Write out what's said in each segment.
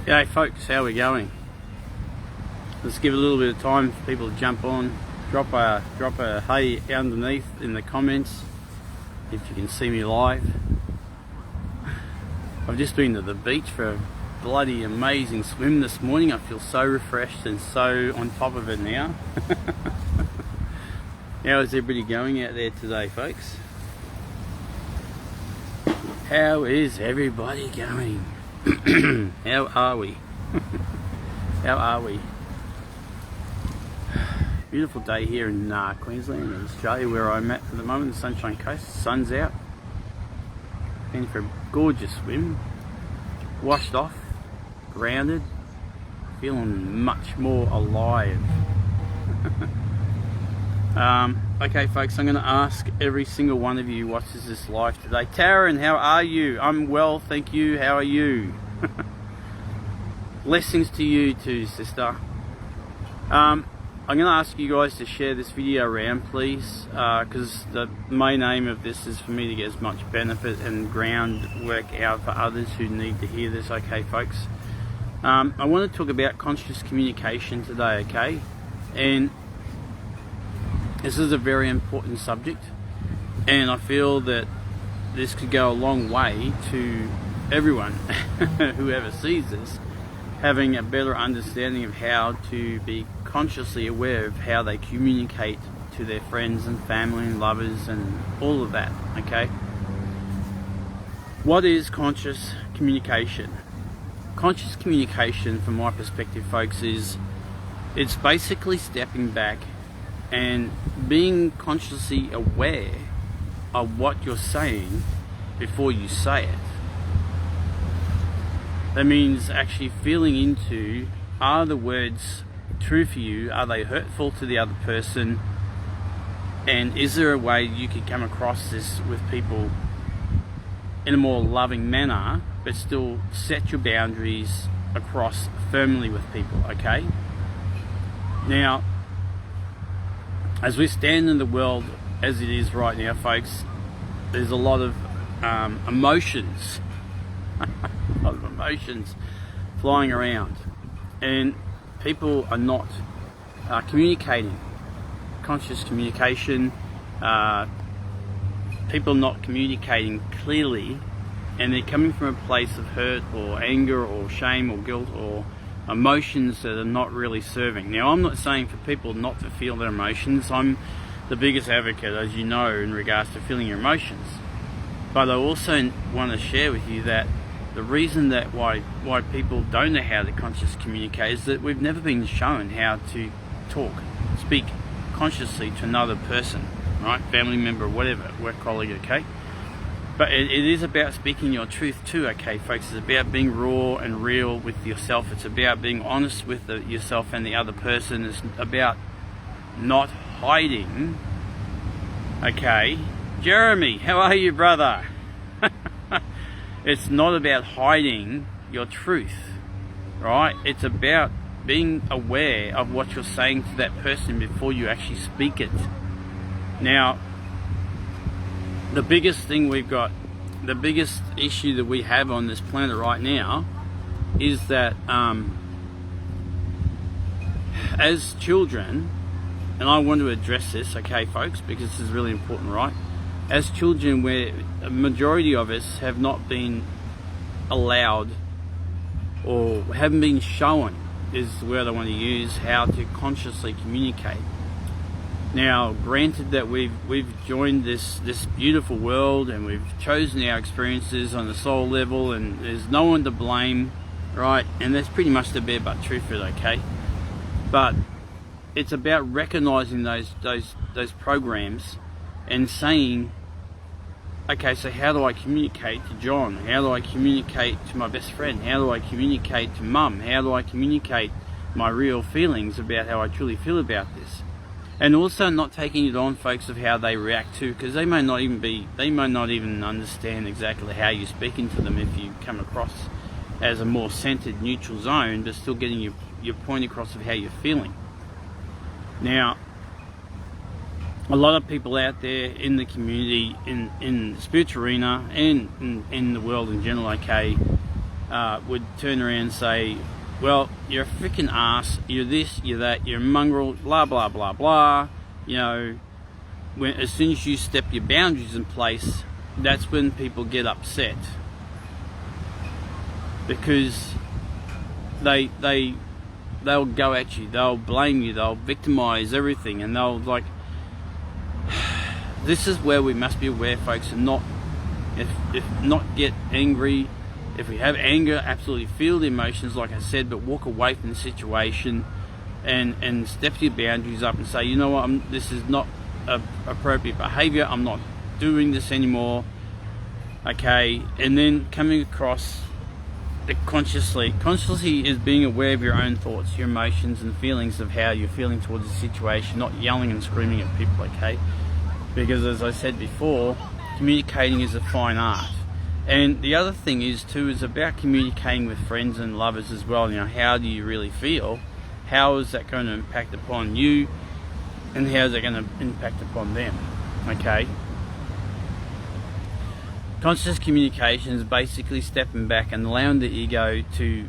G'day folks, how are we going? Let's give a little bit of time for people to jump on. Drop a hey underneath in the comments if you can see me live. I've just been to the beach for a bloody amazing swim this morning. I feel so refreshed and so on top of it now. How is everybody going out there today, folks? How is everybody going? How are we? How are we? Beautiful day here in Queensland and Australia, where I'm at the moment, the Sunshine Coast. The sun's out. Been for a gorgeous swim. Washed off, grounded, feeling much more alive. Okay folks, I'm going to ask every single one of you who watches this live today. Taryn, how are you? I'm well, thank you. How are you? Blessings to you too, sister. I'm going to ask you guys to share this video around, please, because the main aim of this is for me to get as much benefit and groundwork out for others who need to hear this, okay folks? I want to talk about conscious communication today, okay? And this is a very important subject, and I feel that this could go a long way to everyone whoever sees this having a better understanding of how to be consciously aware of how they communicate to their friends and family and lovers and all of that, okay? What is conscious communication? Conscious communication, from my perspective, folks, it's basically stepping back and being consciously aware of what you're saying before you say it. That means actually feeling into, are the words true for you? Are they hurtful to the other person? And is there a way you could come across this with people in a more loving manner, but still set your boundaries across firmly with people, okay? Now, as we stand in the world as it is right now, folks, there's a lot of emotions. A lot of emotions flying around, and people are not communicating. Conscious communication, people not communicating clearly, and they're coming from a place of hurt or anger or shame or guilt or emotions that are not really serving. Now, I'm not saying for people not to feel their emotions. I'm the biggest advocate, as you know, in regards to feeling your emotions. But I also want to share with you that the reason that why people don't know how to consciously communicate is that we've never been shown how to talk, speak consciously to another person, right? Family member, whatever, work colleague, okay? But it is about speaking your truth too, okay, folks? It's about being raw and real with yourself. It's about being honest with yourself and the other person. It's about not hiding, okay? Jeremy, how are you, brother? It's not about hiding your truth, right? It's about being aware of what you're saying to that person before you actually speak it. Now, the biggest thing we've got, the biggest issue that we have on this planet right now is that as children, and I want to address this, okay folks, because this is really important, right? As children, where a majority of us have not been allowed or haven't been shown, is the word I want to use, how to consciously communicate. Now, granted that we've joined this beautiful world and we've chosen our experiences on the soul level, and there's no one to blame, right? And that's pretty much the bare but truth of it, okay? But it's about recognizing those programs and saying, okay, so how do I communicate to John? How do I communicate to my best friend? How do I communicate to mum? How do I communicate my real feelings about how I truly feel about this? And also not taking it on, folks, of how they react to, because they may not even understand exactly how you're speaking to them if you come across as a more centered, neutral zone, but still getting your point across of how you're feeling. Now, a lot of people out there in the community, in the spiritual arena, and in the world in general, okay, would turn around and say, well, you're a freaking ass, you're this, you're that, you're a mongrel, blah, blah, blah, blah. You know, as soon as you step your boundaries in place, that's when people get upset. Because they'll go at you, they'll blame you, they'll victimize everything, and they'll like, this is where we must be aware, folks, and not get angry. If we have anger, absolutely feel the emotions, like I said, but walk away from the situation and step your boundaries up and say, you know what, this is not appropriate behavior, I'm not doing this anymore, okay? And then coming across the consciously is being aware of your own thoughts, your emotions and feelings of how you're feeling towards the situation, not yelling and screaming at people, okay? Because as I said before, communicating is a fine art. And the other thing is too, is about communicating with friends and lovers as well. You know, how do you really feel? How is that going to impact upon you? And how is that going to impact upon them? Okay? Conscious communication is basically stepping back and allowing the ego to,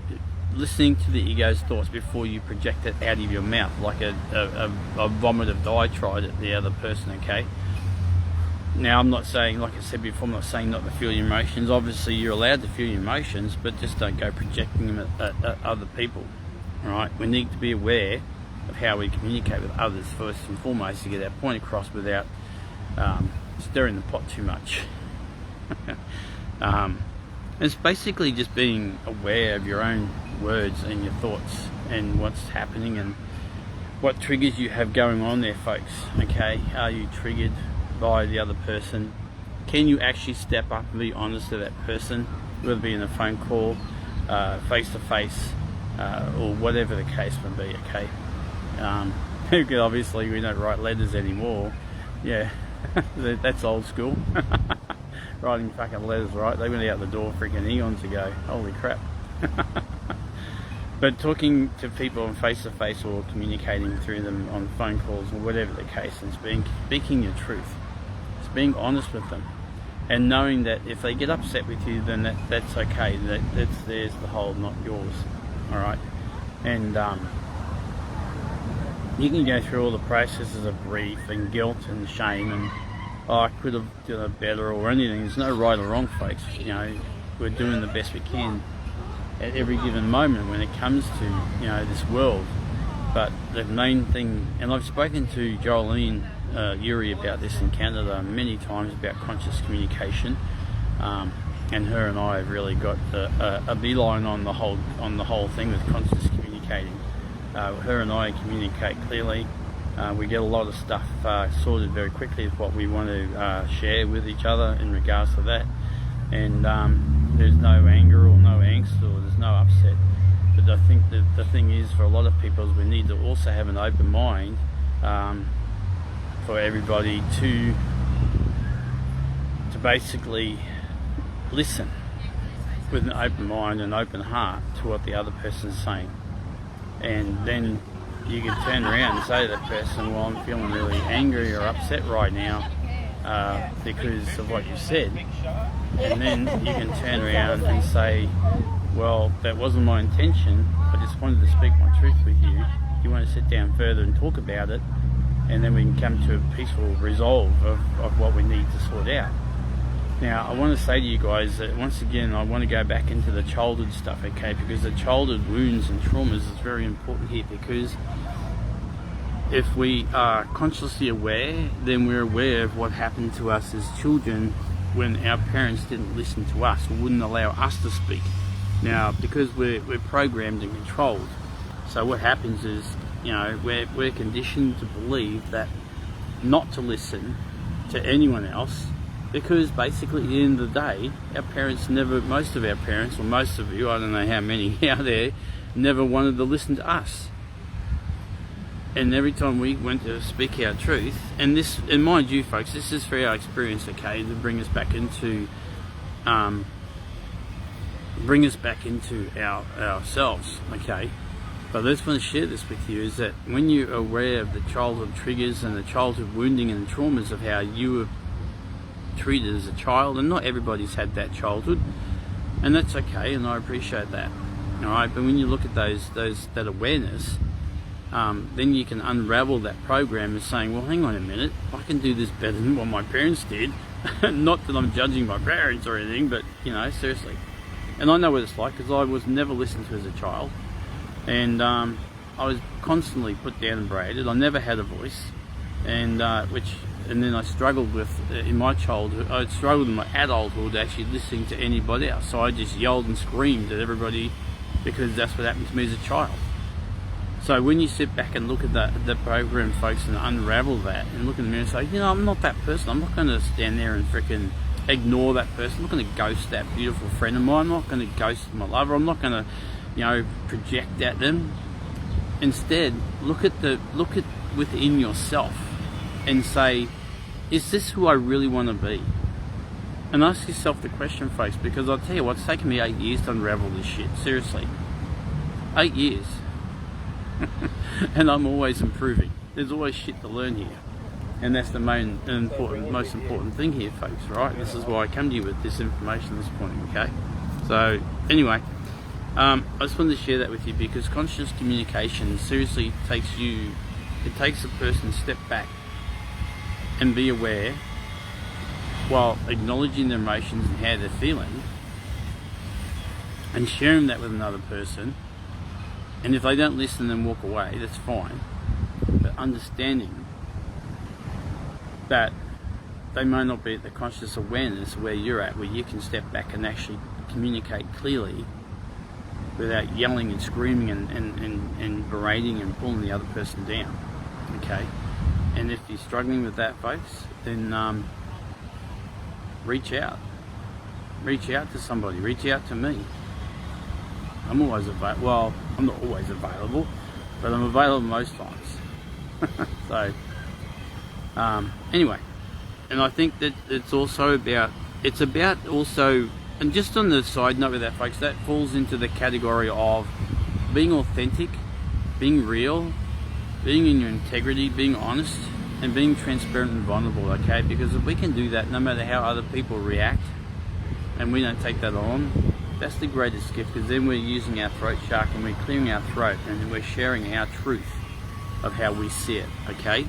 listening to the ego's thoughts before you project it out of your mouth, like a vomit of diatribe at the other person, okay? Now, I'm not saying, like I said before, I'm not saying not to feel your emotions. Obviously, you're allowed to feel your emotions, but just don't go projecting them at other people, all right? We need to be aware of how we communicate with others first and foremost to get our point across without stirring the pot too much. It's basically just being aware of your own words and your thoughts and what's happening and what triggers you have going on there, folks, okay? Are you triggered by the other person? Can you actually step up and be honest to that person, whether it be in a phone call, face to face, or whatever the case may be, okay? Because obviously we don't write letters anymore. Yeah, that's old school. Writing fucking letters, right? They went out the door freaking eons ago. Holy crap. But talking to people on face to face or communicating through them on phone calls or whatever the case is, speaking your truth. It's being honest with them. And knowing that if they get upset with you, then that's okay. That's theirs to hold, not yours. Alright? And you can go through all the processes of grief and guilt and shame and, oh, I could have done it better or anything. There's no right or wrong, folks. You know, we're doing the best we can at every given moment when it comes to, you know, this world. But the main thing, and I've spoken to Jolene Yuri about this in Canada many times about conscious communication, and her and I have really got a beeline on the whole thing with conscious communicating. Her and I communicate clearly. We get a lot of stuff sorted very quickly of what we want to share with each other in regards to that, and there's no anger or no angst or there's no upset. But I think that the thing is, for a lot of people, is we need to also have an open mind for everybody to basically listen with an open mind and open heart to what the other person is saying. And then you can turn around and say to that person, well, I'm feeling really angry or upset right now because of what you said. And then you can turn around and say, well, that wasn't my intention, I just wanted to speak my truth with you. You want to sit down further and talk about it, and then we can come to a peaceful resolve of what we need to sort out. Now, I want to say to you guys that once again, I want to go back into the childhood stuff, okay? Because the childhood wounds and traumas is very important here, because if we are consciously aware, then we're aware of what happened to us as children when our parents didn't listen to us or wouldn't allow us to speak. Now, because we're programmed and controlled, so what happens is, you know, we're conditioned to believe that not to listen to anyone else, because basically at the end of the day, our parents never, most of our parents, or most of you, I don't know how many out there, never wanted to listen to us. And every time we went to speak our truth, and this, and mind you folks, this is for our experience, okay, to bring us back into ourselves, okay. But I just want to share this with you, is that when you're aware of the childhood triggers and the childhood wounding and traumas of how you were treated as a child, and not everybody's had that childhood, and that's okay, and I appreciate that. All right, but when you look at that awareness, then you can unravel that program as saying, well, hang on a minute, I can do this better than what my parents did. Not that I'm judging my parents or anything, but seriously. And I know what it's like, because I was never listened to as a child, and I was constantly put down and berated. I never had a voice, and then I struggled with in my childhood. I struggled in my adulthood actually listening to anybody else. So I just yelled and screamed at everybody, because that's what happened to me as a child. So when you sit back and look at the program, folks, and unravel that, and look in the mirror and say, I'm not that person. I'm not going to stand there and freaking ignore that person. I'm not going to ghost that beautiful friend of mine. I'm not going to ghost my lover. I'm not going to, project at them. Instead, look at within yourself and say, is this who I really want to be? And ask yourself the question, folks, because I'll tell you what, it's taken me 8 years to unravel this shit. Seriously. 8 years. And I'm always improving. There's always shit to learn here. And that's the most important thing here, folks, right? This is why I come to you with this information at this point, okay? So, anyway, I just wanted to share that with you, because conscious communication seriously takes a person to step back and be aware while acknowledging their emotions and how they're feeling, and sharing that with another person. And if they don't listen, then walk away, that's fine. But understanding that they may not be at the conscious awareness where you're at, where you can step back and actually communicate clearly without yelling and screaming and berating and pulling the other person down. Okay? And if you're struggling with that, folks, then reach out. Reach out to somebody. Reach out to me. I'm always available. Well, I'm not always available, but I'm available most times. So, anyway, and I think that it's about also, and just on the side note with that, folks, that falls into the category of being authentic, being real, being in your integrity, being honest, and being transparent and vulnerable, okay? Because if we can do that, no matter how other people react, and we don't take that on, that's the greatest gift, because then we're using our throat shark and we're clearing our throat, and we're sharing our truth of how we see it, okay?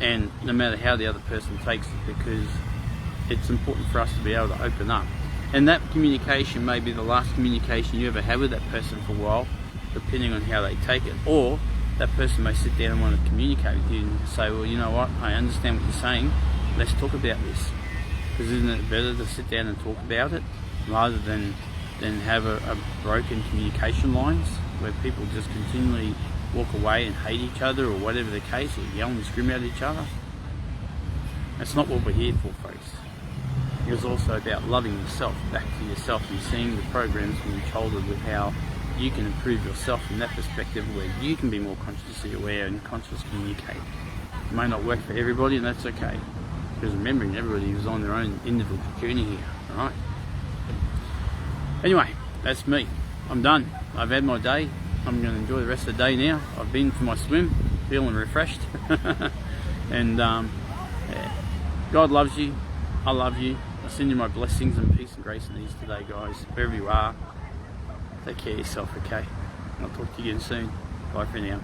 And no matter how the other person takes it, because it's important for us to be able to open up. And that communication may be the last communication you ever have with that person for a while, depending on how they take it. Or that person may sit down and want to communicate with you and say, well, you know what, I understand what you're saying, let's talk about this. Because isn't it better to sit down and talk about it, rather than have a broken communication lines where people just continually walk away and hate each other, or whatever the case, or yell and scream at each other? That's not what we're here for, folks. It's also about loving yourself, back to yourself, and seeing the programs from your childhood with how you can improve yourself from that perspective, where you can be more consciously aware and consciously communicate. It may not work for everybody, and that's okay, because remembering everybody is on their own individual journey here, alright? Anyway, that's me. I'm done. I've had my day. I'm going to enjoy the rest of the day now. I've been for my swim, feeling refreshed. And yeah. God loves you. I love you. I send you my blessings and peace and grace and ease today, guys. Wherever you are, take care of yourself, okay? I'll talk to you again soon. Bye for now.